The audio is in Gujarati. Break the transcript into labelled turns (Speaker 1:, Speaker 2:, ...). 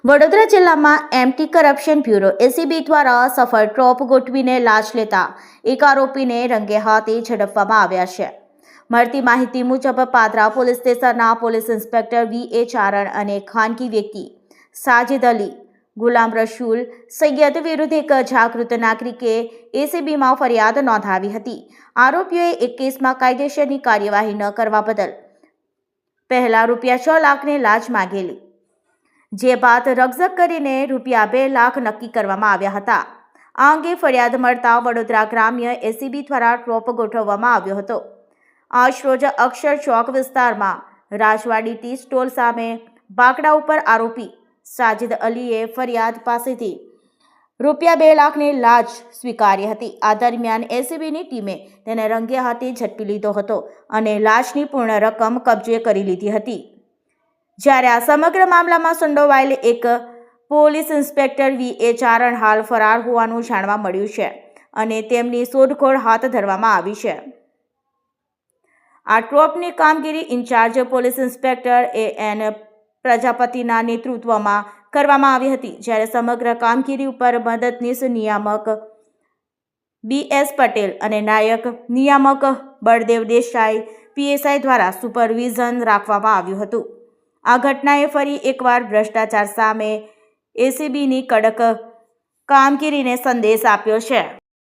Speaker 1: વડોદરા જિલ્લામાં એન્ટી કરપ્શન બ્યુરો એસીબી દ્વારા સફળ ટ્રોપ ગોઠવીને લાંચ લેતા એક આરોપીને રંગે હાથે ઝડપવામાં આવ્યા છે. મળતી માહિતી મુજબ પાદરા પોલીસ સ્ટેશનના પોલીસ ઇન્સ્પેક્ટર વી.એ. ચારણ અને ખાનગી વ્યક્તિ સાજિદ અલી ગુલામ રસૂલ સૈયદ વિરુદ્ધ એક જાગૃત નાગરિકે એસીબીમાં ફરિયાદ નોંધાવી હતી. આરોપીઓએ એક કેસમાં કાયદેસરની કાર્યવાહી ન કરવા બદલ પહેલા ₹6 લાખની લાંચ માંગેલી, જે બાદ રકઝક કરીને ₹2 લાખ નક્કી કરવામાં આવ્યા હતા. આ અંગે ફરિયાદ મળતા વડોદરા ગ્રામ્ય એસીબી દ્વારા ટ્રોપ ગોઠવવામાં આવ્યો હતો. આજરોજ અક્ષર ચોક વિસ્તારમાં રાજવાડી ટી સ્ટોલ સામે બાકડા ઉપર આરોપી સાજિદ અલીએ ફરિયાદ પાસેથી ₹2 લાખની લાંચ સ્વીકારી હતી. આ દરમિયાન એસીબીની ટીમે તેને રંગે હાથે ઝડપી લીધો હતો અને લાંચની પૂર્ણ રકમ કબજે કરી લીધી હતી. જ્યારે આ સમગ્ર મામલામાં સંડોવાયેલ એક પોલીસ ઇન્સ્પેક્ટર વી.એ. ચારણ હાલ ફરાર હોવાનું જાણવા મળ્યું છે અને તેમની શોધખોળ હાથ ધરવામાં આવી છે. આ ટ્રોપની કામગીરી ઇન્ચાર્જ પોલીસ ઇન્સ્પેક્ટર એ.એન. પ્રજાપતિના નેતૃત્વમાં કરવામાં આવી હતી, જ્યારે સમગ્ર કામગીરી ઉપર મદદનીશ નિયામક બી.એસ. પટેલ અને નાયક નિયામક બળદેવ દેસાઈ પીએસઆઈ દ્વારા સુપરવિઝન રાખવામાં આવ્યું હતું. આ ઘટનાએ ફરી એકવાર ભ્રષ્ટાચાર સામે એસીબીની કડક કામગીરીને સંદેશ આપ્યો છે.